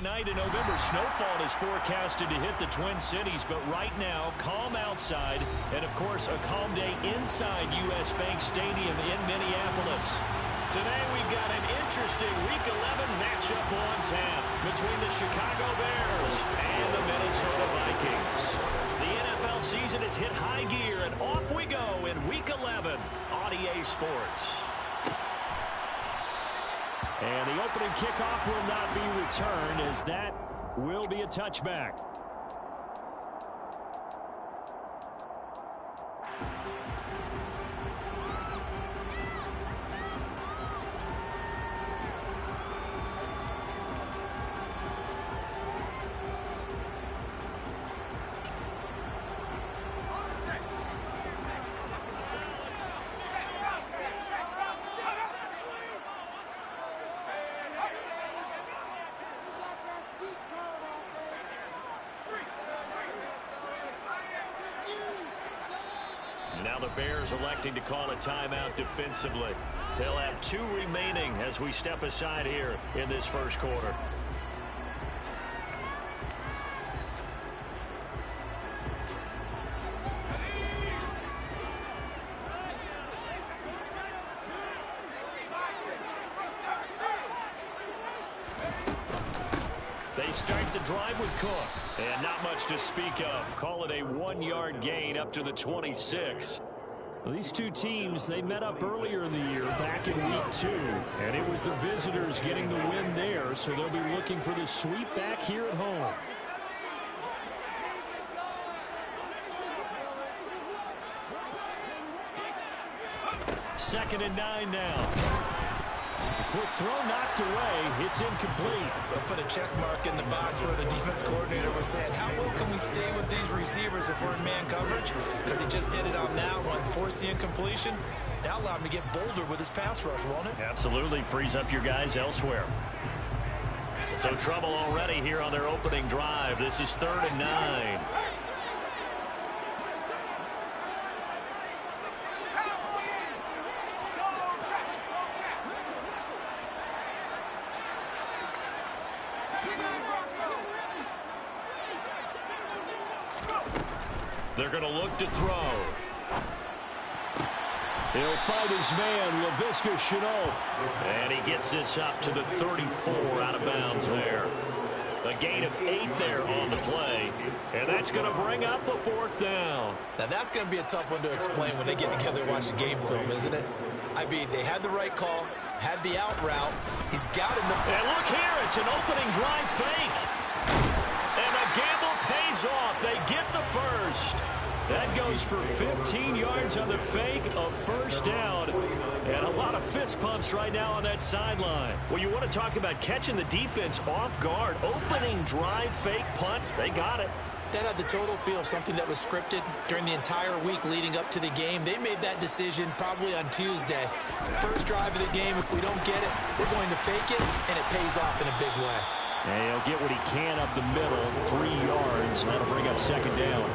tonight in November. Snowfall is forecasted to hit the Twin Cities, but right now, calm outside, and of course, a calm day inside U.S. Bank Stadium in Minneapolis. Today, we've got an interesting Week 11 matchup on tap between the Chicago Bears and the Minnesota Vikings. The NFL season has hit high gear, and off we go in Week 11 on EA Sports. And the opening kickoff will not be returned, as that will be a touchback. Now the Bears electing to call a timeout defensively. They'll have 2 remaining as we step aside here in this first quarter. They start the drive with Cook. And not much to speak of. Call it a 1-yard gain up to the 26. Well, these two teams, they met up earlier in the year, back in Week 2. And it was the visitors getting the win there, so they'll be looking for the sweep back here at home. Second and 9 now. Quick throw knocked away. It's incomplete. They'll put a check mark in the box where the defense coordinator was saying, how well can we stay with these receivers if we're in man coverage? Because he just did it on that one. Force the incompletion. That allowed him to get bolder with his pass rush, won't it? Absolutely. Frees up your guys elsewhere. So trouble already here on their opening drive. This is 3rd and 9. They're going to look to throw. He'll fight his man, Laviska Shenault. And he gets this up to the 34 out of bounds there. A gain of 8 there on the play. And that's going to bring up a 4th down. Now that's going to be a tough one to explain when they get together and watch the game film, isn't it? I mean, they had the right call, had the out route. He's got him. And look here, it's an opening drive fake. And the gamble pays off. They get the first. That goes for 15 yards on the fake, a 1st down, and a lot of fist pumps right now on that sideline. Well, you want to talk about catching the defense off guard. Opening drive fake punt, they got it. That had the total feel of something that was scripted during the entire week leading up to the game. They made that decision probably on Tuesday. First drive of the game, if we don't get it, we're going to fake it, and it pays off in a big way. And he'll get what he can up the middle, 3 yards, and that'll bring up 2nd down.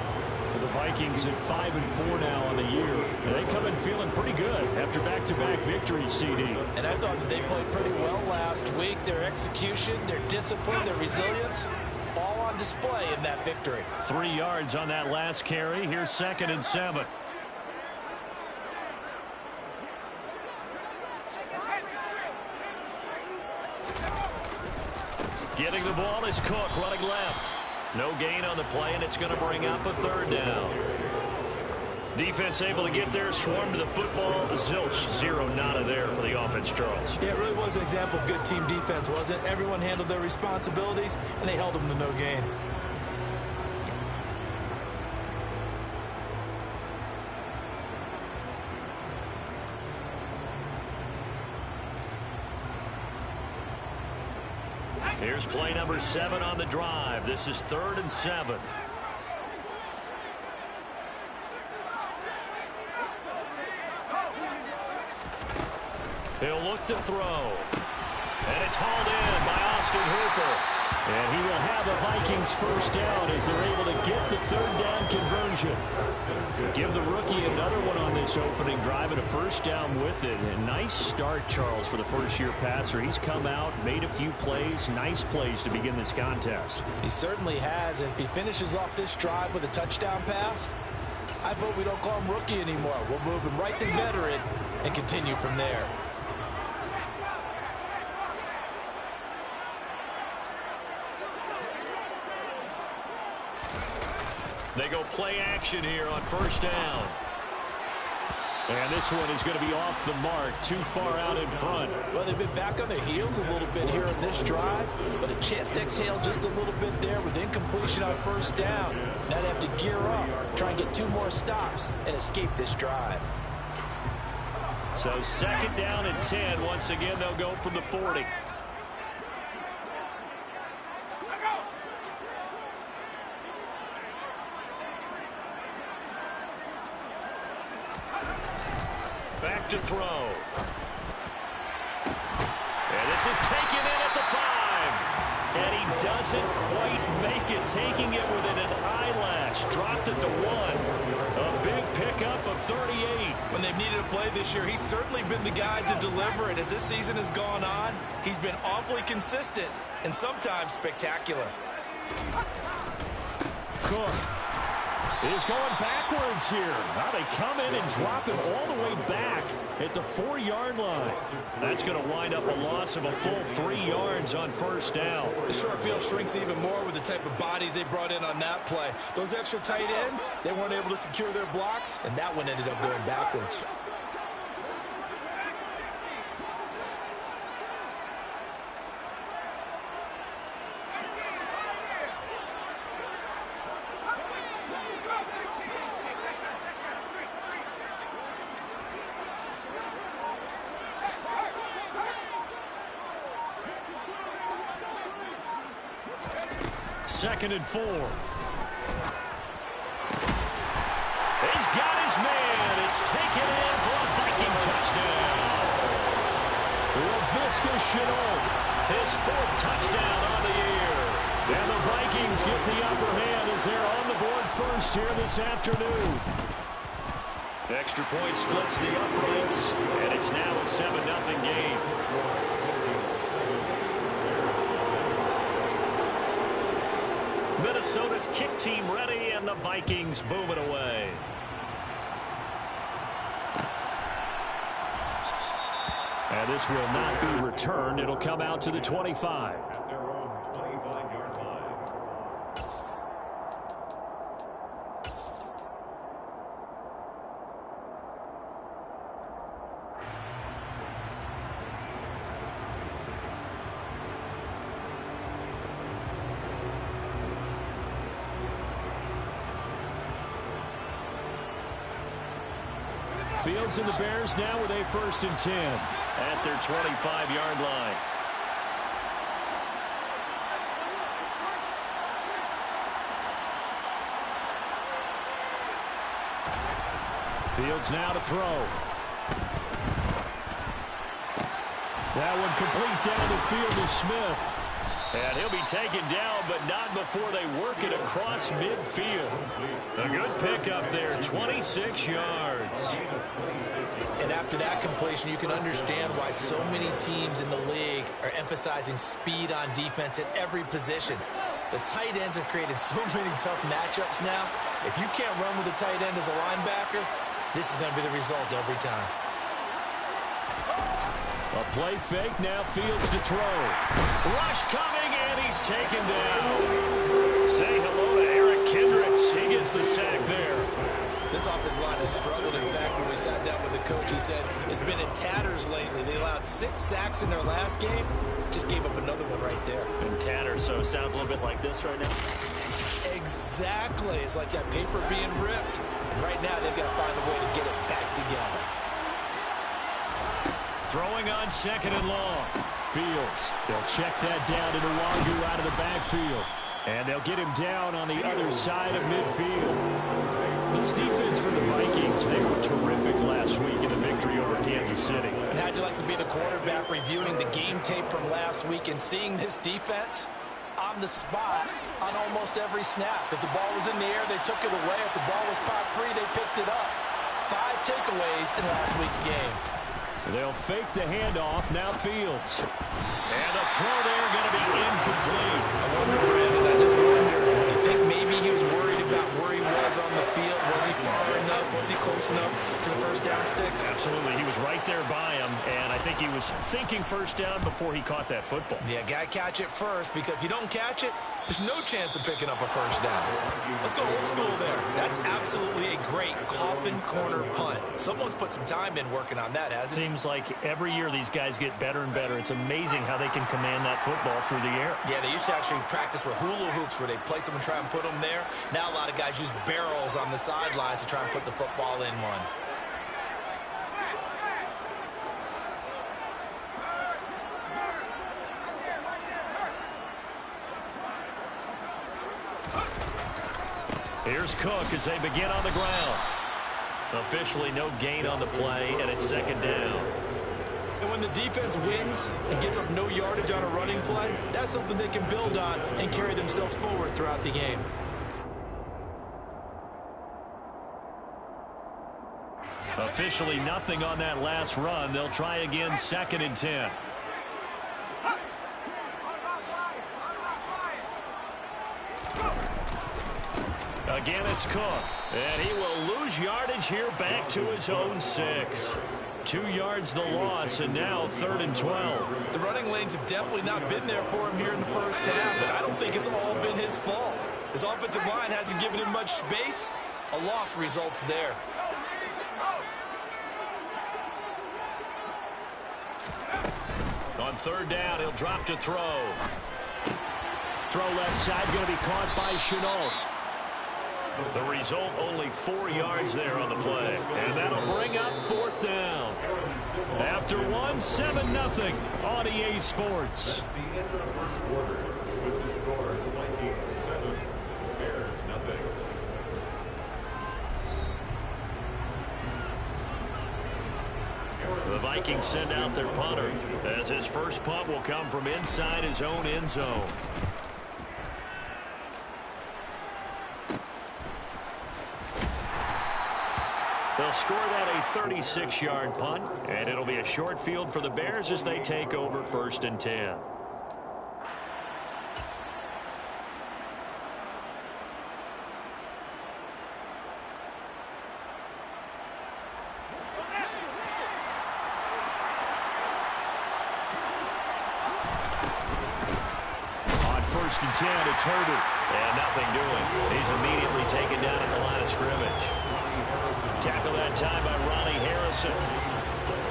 The Vikings at 5-4 now on the year. And they come in feeling pretty good after back-to-back victories, CD. And I thought that they played pretty well last week. Their execution, their discipline, their resilience, all on display in that victory. 3 yards on that last carry. Here's 2nd and 7. Getting the ball is Cook, running left. No gain on the play, and it's going to bring up a 3rd down. Defense able to get there, swarm to the football. Zilch, 0 nada there for the offense, Charles. Yeah, it really was an example of good team defense, wasn't it? Everyone handled their responsibilities, and they held them to no gain. Here's play number 7 on the drive. This is 3rd and 7. He'll look to throw. And it's hauled in by Austin Hooper. And he will have a Vikings first down as they're able to get the third down conversion. Give the rookie another one on this opening drive and a first down with it. A nice start, Charles, for the first-year passer. He's come out, made a few plays, nice plays to begin this contest. He certainly has, and if he finishes off this drive with a touchdown pass, I vote we don't call him rookie anymore. We'll move him right to veteran and continue from there. They go play action here on first down. And this one is going to be off the mark, too far out in front. Well, they've been back on their heels a little bit here in this drive, but a chance to exhale just a little bit there with incompletion on first down. Now they have to gear up, try and get 2 more stops, and escape this drive. So second down and 10. Once again, they'll go from the 40. Back to throw. And this is taken in at the 5. And he doesn't quite make it, taking it within an eyelash. Dropped at the 1. A big pickup of 38. When they've needed a play this year, he's certainly been the guy to deliver it. As this season has gone on, he's been awfully consistent and sometimes spectacular. Cook is going backwards here. Now they come in and drop him all the way back at the 4-yard line. That's going to wind up a loss of a full 3 yards on first down. The short field shrinks even more with the type of bodies they brought in on that play. Those extra tight ends, they weren't able to secure their blocks, and that one ended up going backwards. Second and 4. He's got his man. It's taken in for a Viking touchdown. Laviska Shenault, his 4th touchdown on the year. And the Vikings get the upper hand as they're on the board first here this afternoon. Extra point splits the uprights, and it's now a 7-0 game. Minnesota's kick team ready, and the Vikings boom it away. And this will not be returned. It'll come out to the 25. Fields and the Bears now with a 1st and 10 at their 25-yard line. Fields now to throw. That one complete down the field to Smith. And he'll be taken down, but not before they work it across midfield. A good pickup there, 26 yards. And after that completion, you can understand why so many teams in the league are emphasizing speed on defense at every position. The tight ends have created so many tough matchups now. If you can't run with a tight end as a linebacker, this is going to be the result every time. A play fake, now Fields to throw. Rush coming, and he's taken down. Say hello to Eric Kendricks. He gets the sack there. This offensive line has struggled. In fact, when we sat down with the coach, he said it's been in tatters lately. They allowed 6 sacks in their last game. Just gave up another one right there. In tatters, so it sounds a little bit like this right now. Exactly. It's like that paper being ripped. And right now, they've got to find a way to get it back together. Throwing on 2nd and long. Fields. They'll check that down to Nwangu out of the backfield. And they'll get him down on the other side of midfield. This defense for the Vikings, they were terrific last week in the victory over Kansas City. And how'd you like to be the quarterback reviewing the game tape from last week and seeing this defense? on the spot on almost every snap. If the ball was in the air, they took it away. If the ball was popped free, they picked it up. 5 takeaways in last week's game. They'll fake the handoff. Now Fields. And a throw there going to be incomplete. I wonder, Brandon, I just wonder, you think maybe he was worried about where he was on the field? Was he far enough? Was he close enough to the first down sticks? Absolutely. He was right there by him, and I think he was thinking first down before he caught that football. Yeah, got to catch it first, because if you don't catch it, there's no chance of picking up a first down. Let's go old school there. That's absolutely a great coffin corner punt. Someone's put some time in working on that, hasn't it? Seems like every year these guys get better and better. It's amazing how they can command that football through the air. Yeah, they used to actually practice with hula hoops where they place them and try and put them there. Now a lot of guys use barrels on the sidelines to try and put the football in one. Here's Cook as they begin on the ground. Officially no gain on the play, and it's second down. And when the defense wins and gets up no yardage on a running play, that's something they can build on and carry themselves forward throughout the game. Officially nothing on that last run. They'll try again, 2nd and 10. Again, it's Cook. And he will lose yardage here back to his own 6. 2 yards the loss, and now 3rd and 12. The running lanes have definitely not been there for him here in the first half, and I don't think it's all been his fault. His offensive line hasn't given him much space. A loss results there. On 3rd down, he'll drop to throw. Throw left side, going to be caught by Chenault. The result, only 4 yards there on the play. And that'll bring up 4th down. After 1, 7-0 on EA Sports. That's the end of the first quarter with the score, the Vikings 7, Bears 0. The Vikings send out their punter, as his first punt will come from inside his own end zone. They'll score that a 36-yard punt, and it'll be a short field for the Bears as they take over 1st and 10. On 1st and 10, it's Herbert, and nothing doing. He's immediately taken down at the line of scrimmage. Tackle that time by Ronnie Harrison.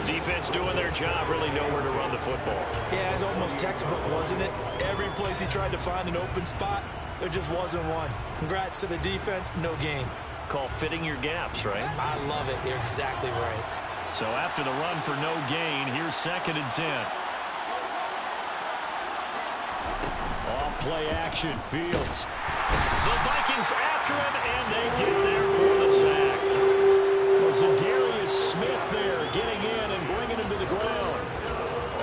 Defense doing their job, really nowhere to run the football. Yeah, it's almost textbook, wasn't it? Every place he tried to find an open spot, there just wasn't one. Congrats to the defense, no gain. Called fitting your gaps, right? I love it. You're exactly right. So after the run for no gain, here's 2nd and 10. Off play action, Fields. The Vikings after him, and they get there for the sack. Zadarius Smith there getting in and bringing him to the ground.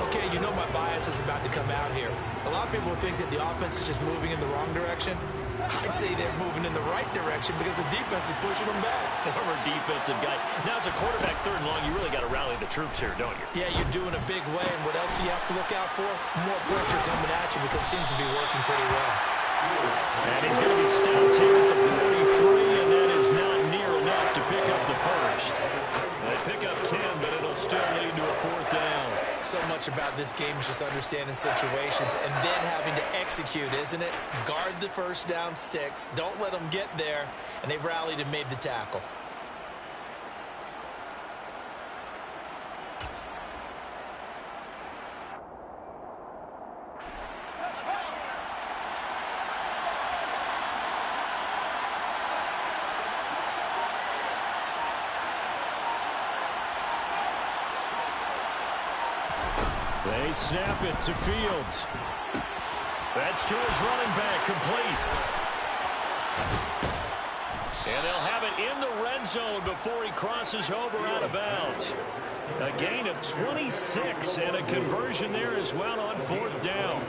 Okay, you know my bias is about to come out here. A lot of people think that the offense is just moving in the wrong direction. I'd say they're moving in the right direction because the defense is pushing them back. Former defensive guy. Now, as a quarterback 3rd and long, you really got to rally the troops here, don't you? Yeah, you're doing a big way, and what else do you have to look out for? More pressure coming at you because it seems to be working pretty well. And he's going to be stopped here at the 43, and that is not near enough to pick up the first. They pick up 10, but it'll still lead to a 4th down. So much about this game is just understanding situations and then having to execute, isn't it? Guard the first down sticks. Don't let them get there. And they rallied and made the tackle. They snap it to Fields. That's to his running back, complete. And they'll have it in the red end zone before he crosses over out of bounds. A gain of 26 and a conversion there as well on fourth down.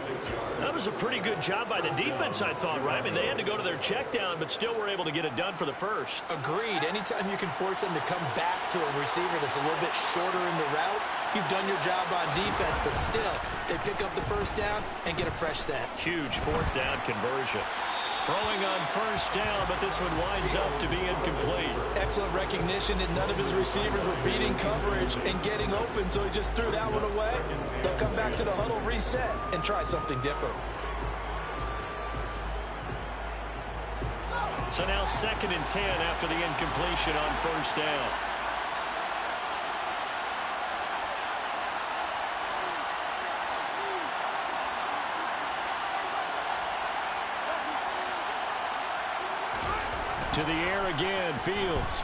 That was a pretty good job by the defense, I thought, right? I mean, they had to go to their check down, but still were able to get it done for the first. Agreed. Anytime you can force them to come back to a receiver that's a little bit shorter in the route, you've done your job on defense, but still, they pick up the first down and get a fresh set. Huge fourth down conversion. Throwing on first down, but this one winds up to be incomplete. Excellent recognition that none of his receivers were beating coverage and getting open, so he just threw that one away. They'll come back to the huddle, reset, and try something different. So now 2nd and 10 after the incompletion on first down. To the air again, Fields.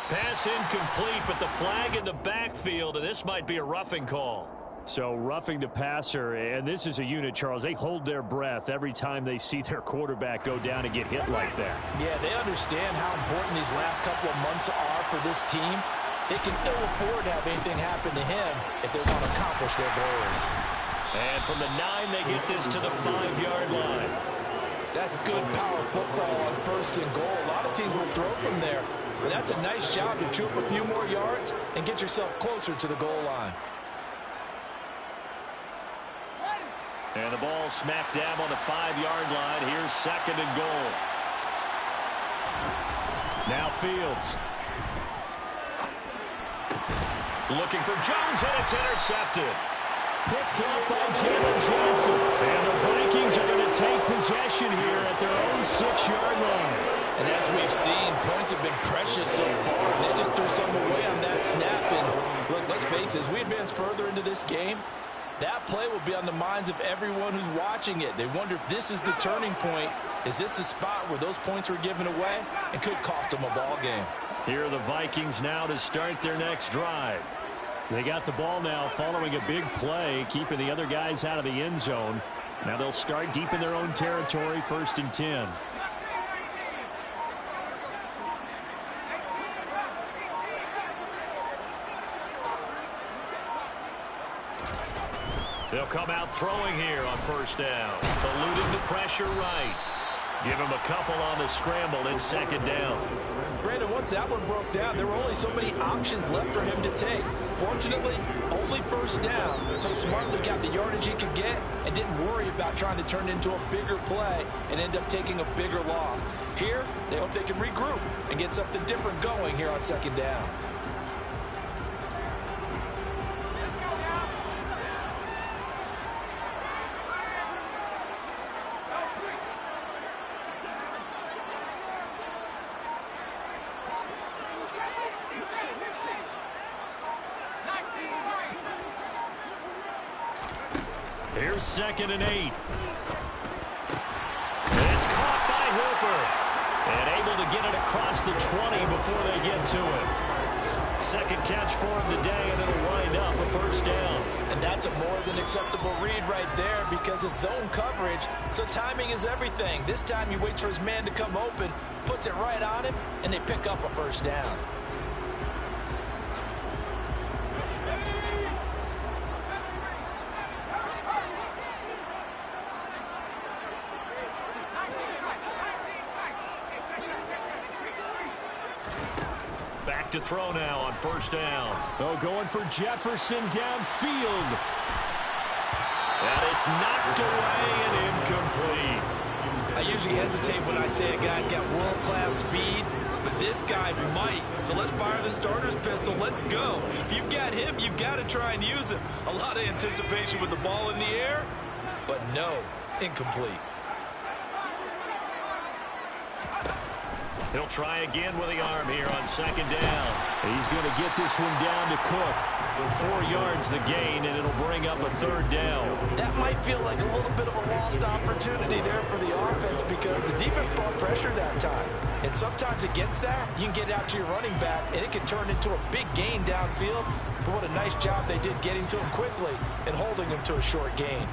Pass incomplete, but the flag in the backfield, and this might be a roughing call. So roughing the passer, and this is a unit, Charles. They hold their breath every time they see their quarterback go down and get hit like that. Yeah, they understand how important these last couple of months are for this team. They can ill afford to have anything happen to him if they want to accomplish their goals. And from the 9, they get this to the 5-yard line. That's good power football on 1st and goal. A lot of teams will throw from there, but that's a nice job to chew up a few more yards and get yourself closer to the goal line. And the ball smack dab on the 5-yard line. Here's 2nd and goal. Now Fields. Looking for Jones, and it's intercepted. Picked up by Jalen Johnson. And the Vikings are going to take possession here at their own 6-yard line. And as we've seen, points have been precious so far. They just threw some away on that snap. And look, let's face it, as we advance further into this game, that play will be on the minds of everyone who's watching it. They wonder if this is the turning point. Is this the spot where those points were given away and could cost them a ball game? Here are the Vikings now to start their next drive. They got the ball now following a big play, keeping the other guys out of the end zone. Now they'll start deep in their own territory, 1st and 10. They'll come out throwing here on first down. Eluding the pressure right. Give him a couple on the scramble in 2nd down. Brandon, once that one broke down, there were only so many options left for him to take. Fortunately, only 1st down, so smartly got the yardage he could get and didn't worry about trying to turn it into a bigger play and end up taking a bigger loss. Here, they hope they can regroup and get something different going here on 2nd down. Here's 2nd and 8. It's caught by Hooper. And able to get it across the 20 before they get to it. 2nd catch for him today, and it'll wind up a 1st down. And that's a more than acceptable read right there because it's zone coverage, so timing is everything. This time he waits for his man to come open, puts it right on him, and they pick up a 1st down. Back to throw now on 1st down. Oh, going for Jefferson downfield. And it's knocked away and incomplete. I usually hesitate when I say a guy's got world-class speed, but this guy might. So let's fire the starter's pistol. Let's go. If you've got him, you've got to try and use him. A lot of anticipation with the ball in the air, but no, incomplete. He'll try again with the arm here on 2nd down. He's going to get this one down to Cook. 4 yards the gain, and it'll bring up a 3rd down. That might feel like a little bit of a lost opportunity there for the offense because the defense brought pressure that time. And sometimes against that, you can get out to your running back, and it can turn into a big gain downfield. But what a nice job they did getting to him quickly and holding him to a short gain.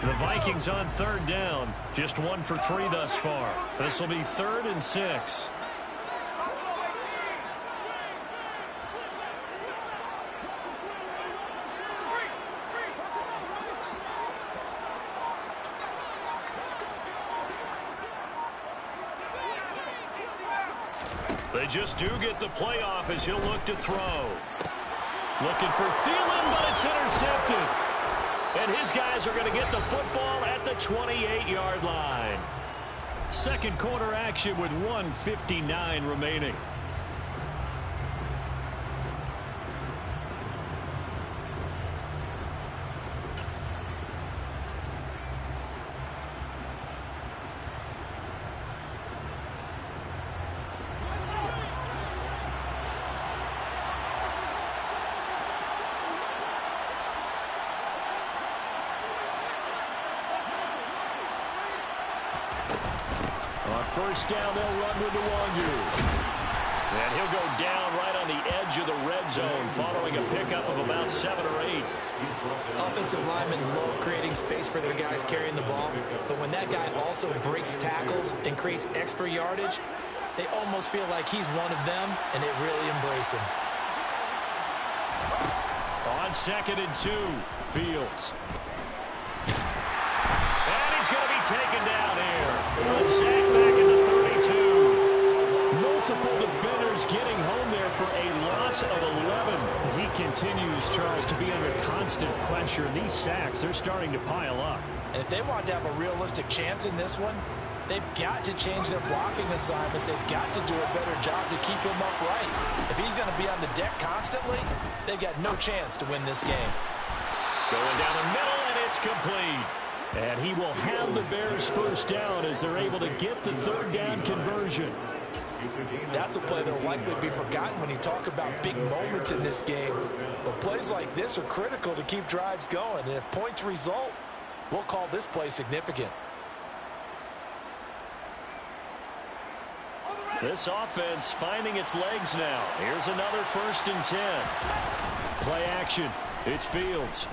The Vikings on 3rd down. Just 1 for 3 thus far. This will be 3rd and 6. They just do get the playoff as he'll look to throw. Looking for Thielen, but it's intercepted. And his guys are going to get the football at the 28-yard line. Second quarter action with 1:59 remaining. First down, they'll run with the Wandu. And he'll go down right on the edge of the red zone following a pickup of about 7 or 8. Offensive linemen love creating space for their guys carrying the ball, but when that guy also breaks tackles and creates extra yardage, they almost feel like he's one of them, and they really embrace him. On 2nd and 2, Fields. And he's going to be taken down here. A sack back at the 32. Multiple defenders getting home there for a loss of 11. He continues, Charles, to be under constant pressure. These sacks are starting to pile up. And if they want to have a realistic chance in this one, they've got to change their blocking assignments. They've got to do a better job to keep him upright. If he's going to be on the deck constantly, they've got no chance to win this game. Going down the middle, and it's complete. And he will have the Bears first down as they're able to get the third down conversion. That's a play that will likely be forgotten when you talk about big moments in this game. But plays like this are critical to keep drives going. And if points result, we'll call this play significant. This offense finding its legs now. Here's another 1st and 10. Play action. It's Fields.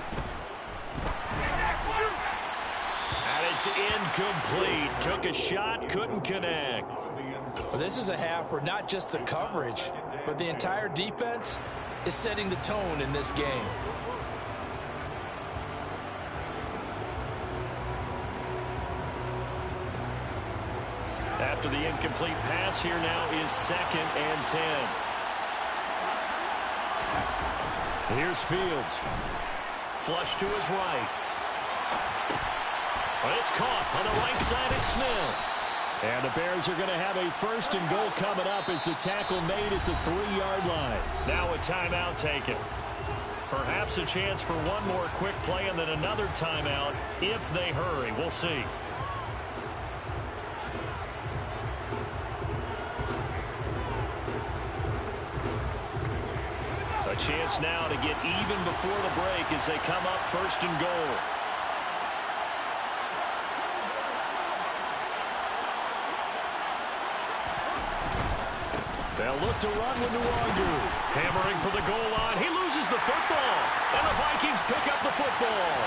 And it's incomplete. Took a shot, couldn't connect. Well, this is a half where not just the coverage, but the entire defense is setting the tone in this game. After the incomplete pass, here now is 2nd and 10. Here's Fields. Flush to his right. But it's caught on the right side at Smith. And the Bears are going to have a 1st and goal coming up as the tackle made at the 3-yard line. Now a timeout taken. Perhaps a chance for one more quick play and then another timeout if they hurry. We'll see. A chance now to get even before the break as they come up 1st and goal. They'll look to run with Nwangu. Hammering for the goal line. He loses the football. And the Vikings pick up the football.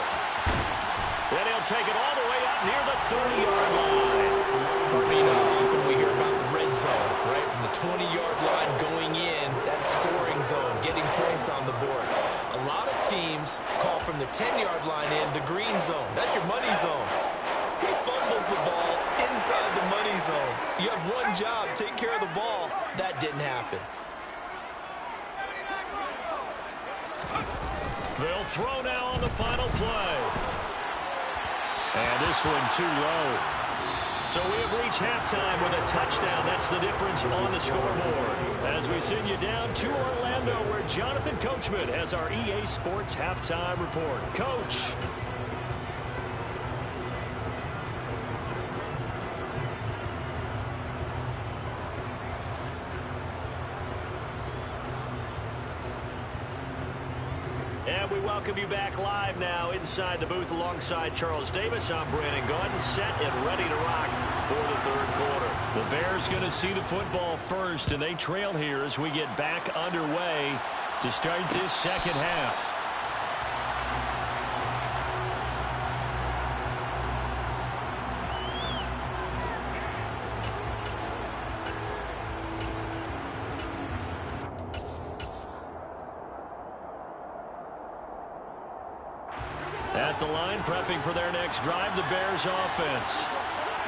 Then he'll take it all the way up near the 30-yard line. Often we hear about the red zone, right? From the 20-yard line going in, that scoring zone, getting points on the board. A lot of teams call from the 10-yard line in the green zone. That's your money zone. He fumbles the ball inside the money zone. You have one job, take care of the ball. That didn't happen. They'll throw now on the final play. And this one too low. So we have reached halftime with a touchdown. That's the difference on the scoreboard. As we send you down to Orlando, where Jonathan Coachman has our EA Sports halftime report. Coach. And we welcome you back live now inside the booth alongside Charles Davis. I'm Brandon Gaudin, set and ready to rock for the third quarter. The Bears going to see the football first, and they trail here as we get back underway to start this second half. At the line, prepping for their next drive, the Bears offense.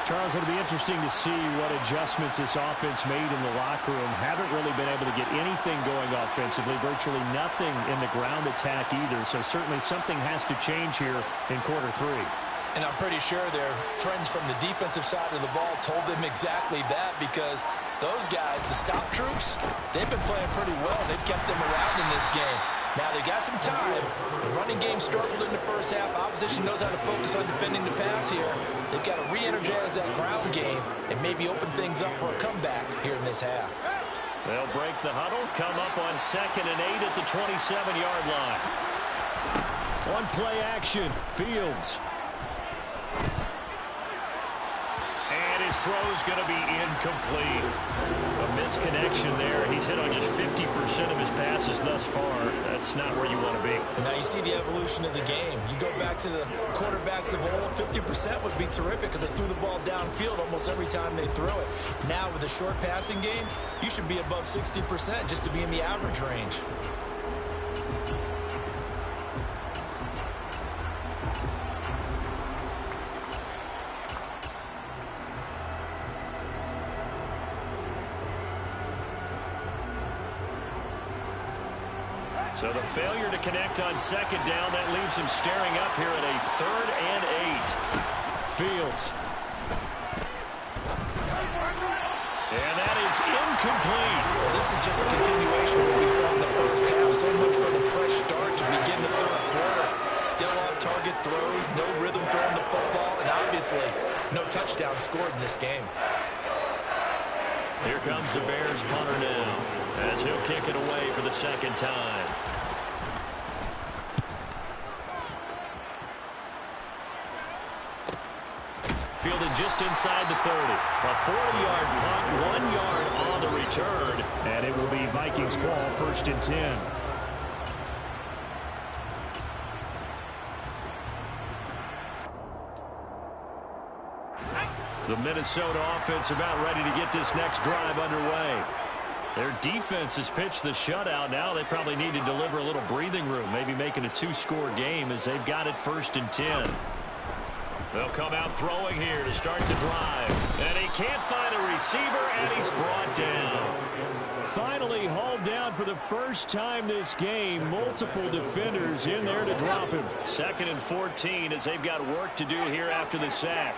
Charles, it'll be interesting to see what adjustments this offense made in the locker room. Haven't really been able to get anything going offensively, virtually nothing in the ground attack either. So certainly something has to change here in quarter three. And I'm pretty sure their friends from the defensive side of the ball told them exactly that, because those guys, the stop troops, they've been playing pretty well. They've kept them around in this game. Now they got some time. The running game struggled in the first half. Opposition knows how to focus on defending the pass here. They've got to re-energize that ground game and maybe open things up for a comeback here in this half. They'll break the huddle, come up on 2nd and 8 at the 27-yard line. One play action, Fields. And his throw's going to be incomplete. A misconnection there. He's hit on just 50% of his passes thus far. That's not where you want to be. Now you see the evolution of the game. You go back to the quarterbacks of old, 50% would be terrific because they threw the ball downfield almost every time they throw it. Now with a short passing game, you should be above 60% just to be in the average range. So the failure to connect on 2nd down, that leaves him staring up here at a 3rd and 8. Fields. And that is incomplete. Well, this is just a continuation of what we saw in the first half. So much for the fresh start to begin the third quarter. Still off-target throws, no rhythm throwing the football, and obviously no touchdown scored in this game. Here comes the Bears punter now, as he'll kick it away for the 2nd time. Fielded just inside the 30. A 40-yard punt, 1 yard on the return, and it will be Vikings ball, 1st and 10. The Minnesota offense about ready to get this next drive underway. Their defense has pitched the shutout. Now they probably need to deliver a little breathing room, maybe making a 2-score game as they've got it 1st and 10. They'll come out throwing here to start the drive. And he can't find a receiver, and he's brought down. Finally hauled down for the first time this game. Multiple defenders in there to drop him. 2nd and 14 as they've got work to do here after the sack.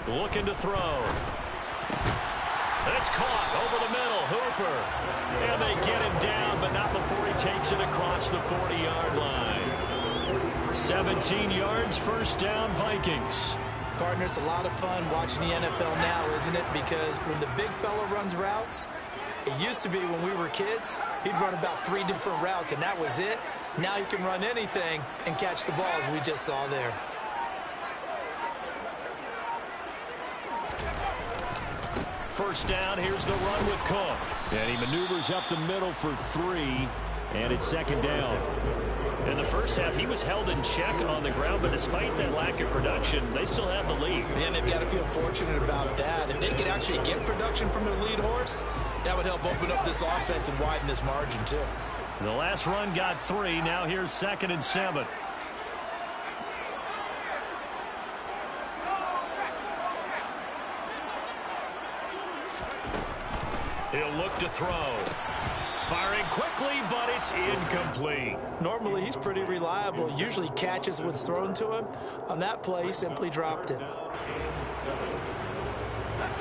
Looking to throw. That's caught over the middle. Hooper. And they get him down, but not before he takes it across the 40-yard line. 17 yards, 1st down, Vikings. Partner, it's a lot of fun watching the NFL now, isn't it? Because when the big fella runs routes, it used to be when we were kids, he'd run about 3 different routes, and that was it. Now he can run anything and catch the ball, as we just saw there. First down, here's the run with Cook. And he maneuvers up the middle for 3, and it's 2nd down. In the first half, he was held in check on the ground, but despite that lack of production, they still have the lead. Man, they've got to feel fortunate about that. If they could actually get production from their lead horse, that would help open up this offense and widen this margin, too. The last run got 3. Now here's 2nd and 7. He'll look to throw. Firing quickly, but it's incomplete. Normally, he's pretty reliable. Usually catches what's thrown to him. On that play, he simply dropped it.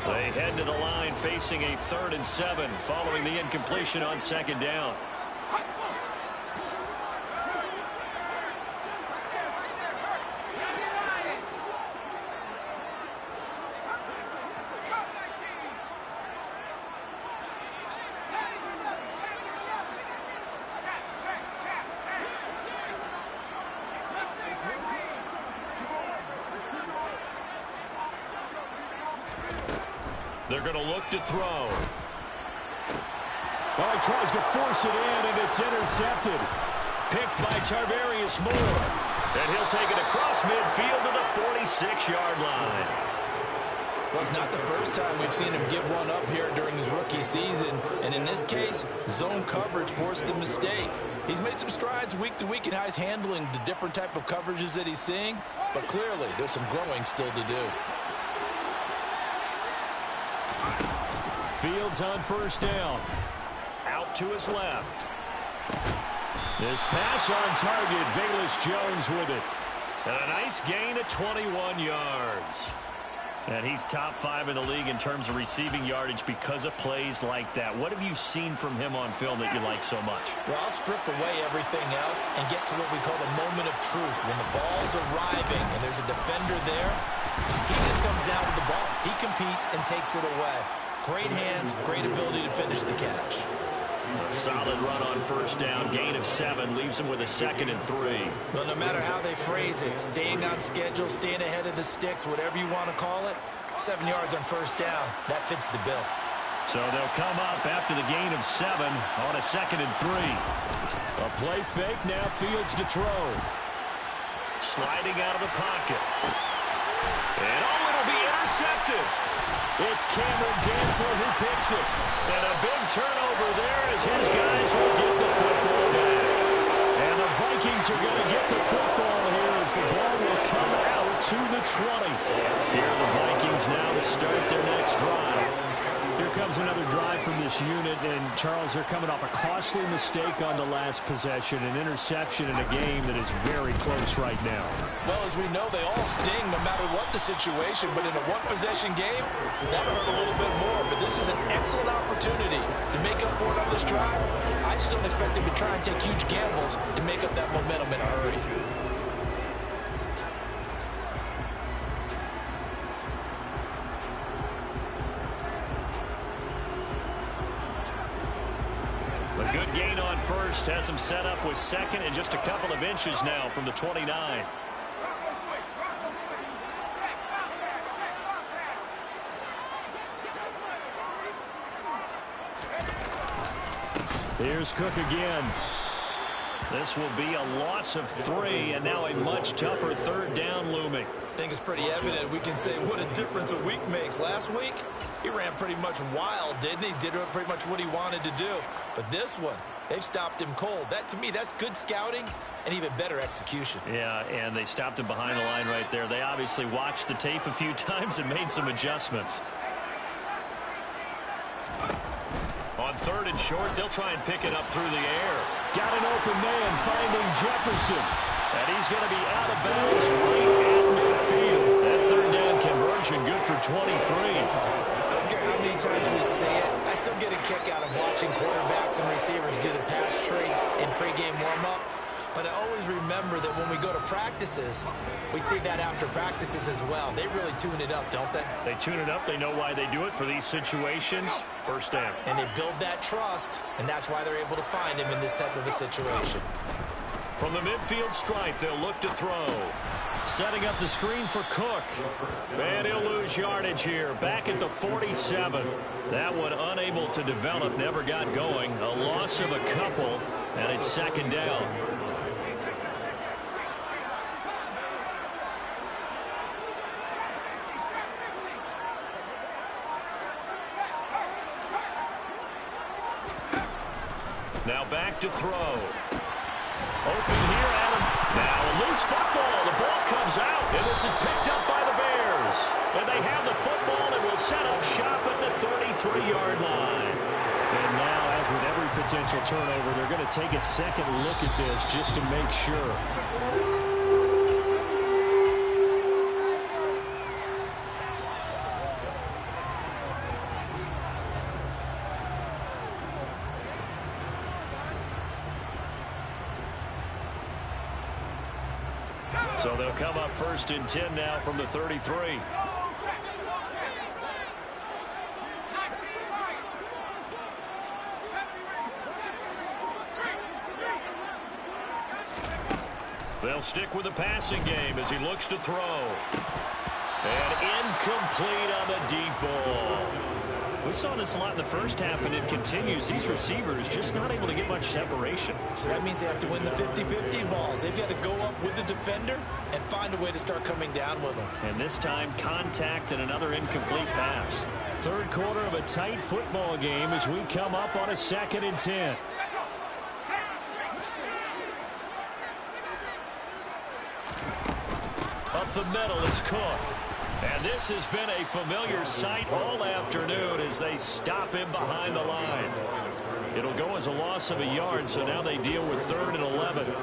They head to the line facing a 3rd and 7 following the incompletion on 2nd down. They're going to look to throw. Oh, he tries to force it in, and it's intercepted. Picked by Tarvarius Moore. And he'll take it across midfield to the 46-yard line. Well, it's not the first time we've seen him give one up here during his rookie season. And in this case, zone coverage forced the mistake. He's made some strides week to week in how he's handling the different type of coverages that he's seeing. But clearly, there's some growing still to do. Fields on first down. Out to his left. This pass on target. Velus Jones with it. And a nice gain of 21 yards. And he's top 5 in the league in terms of receiving yardage because of plays like that. What have you seen from him on film that you like so much? Well, I'll strip away everything else and get to what we call the moment of truth. When the ball's arriving and there's a defender there, he just comes down with the ball. He competes and takes it away. Great hands, great ability to finish the catch. Solid run on first down. Gain of 7 leaves him with a 2nd and 3. Well, no matter how they phrase it, staying on schedule, staying ahead of the sticks, whatever you want to call it, 7 yards on first down, that fits the bill. So they'll come up after the gain of 7 on a 2nd and 3. A play fake, now Fields to throw. Sliding out of the pocket. And it'll be intercepted. It's Cameron Dantzler who picks it. And a big turnover there as his guys will get the football back. And the Vikings are going to get the football here as the ball will come out to the 20. Here are the Vikings now to start their next drive. Here comes another drive from this unit, and Charles, they're coming off a costly mistake on the last possession, an interception in a game that is very close right now. Well, as we know, they all sting no matter what the situation, but in a one-possession game, that hurt a little bit more. But this is an excellent opportunity to make up for it on this drive. I just don't expect them to try and take huge gambles to make up that momentum in a hurry. A good gain on first has him set up with 2nd and just a couple of inches now from the 29. Here's Cook again. This will be a loss of 3, and now a much tougher 3rd down looming. I think it's pretty evident. We can say what a difference a week makes. Last week, he ran pretty much wild, didn't he? Did pretty much what he wanted to do. But this one, they've stopped him cold. That, to me, that's good scouting and even better execution. Yeah, and they stopped him behind the line right there. They obviously watched the tape a few times and made some adjustments. On 3rd and short, they'll try and pick it up through the air. Got an open man finding Jefferson. And he's going to be out of bounds right at midfield. That 3rd down conversion good for 23. I don't care how many times we say it, I still get a kick out of watching quarterbacks and receivers do the pass tree in pregame warm-up. But I always remember that when we go to practices, we see that after practices as well. They really tune it up, don't they? They tune it up. They know why they do it for these situations. First down. And they build that trust, and that's why they're able to find him in this type of a situation. From the midfield stripe, they'll look to throw. Setting up the screen for Cook. And he'll lose yardage here. Back at the 47. That one unable to develop, never got going. A loss of a couple, and it's 2nd down. Now back to throw. Open here, Adam. Now a loose football. The ball comes out, and this is picked up by the Bears. And they have the football and will set up shop at the 33-yard line. And now, as with every potential turnover, they're going to take a second look at this just to make sure. So they'll come up 1st and 10 now from the 33. They'll stick with the passing game as he looks to throw. And incomplete on the deep ball. We saw this a lot in the first half, and it continues. These receivers just not able to get much separation. So that means they have to win the 50-50 balls. They've got to go up with the defender and find a way to start coming down with them. And this time, contact and another incomplete pass. Third quarter of a tight football game as we come up on a 2nd and 10. Up the middle, it's Cook. And this has been a familiar sight all afternoon as they stop him behind the line. It'll go as a loss of a yard, so now they deal with 3rd and 11.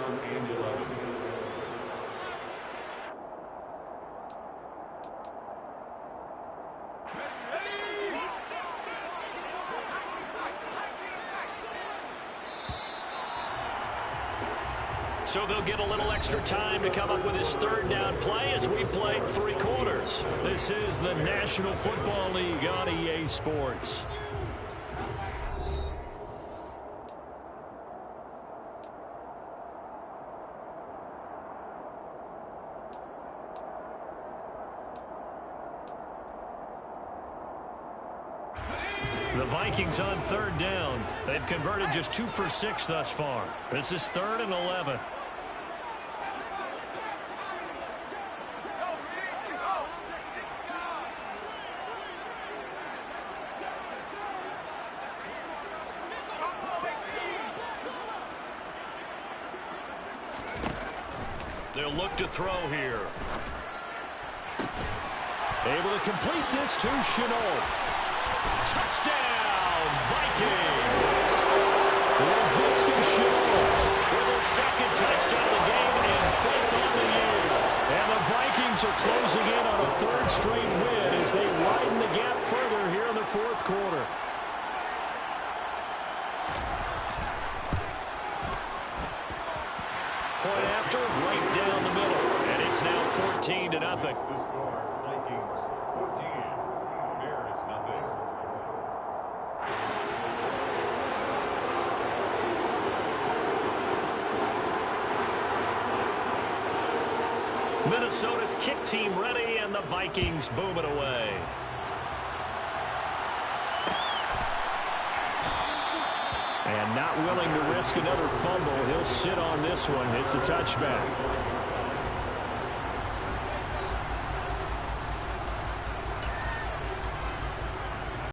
So they'll get a little extra time to come up with his 3rd down play as we played 3 quarters. This is the National Football League on EA Sports. The Vikings on 3rd down. They've converted just 2 for 6 thus far. This is 3rd and 11. They'll look to throw here. Able to complete this to Chenault. Touchdown, Vikings! LaVisca Chenault with his 2nd touchdown of the game and 5th on the year. And the Vikings are closing in on a 3rd straight win as they widen the gap further here in the 4th quarter. Point after, right down the middle. And it's now 14-0. The score, Vikings 14, Bears nothing. Minnesota's kick team ready, and the Vikings boom it away. And not willing to risk another fumble. He'll sit on this one. It's a touchback.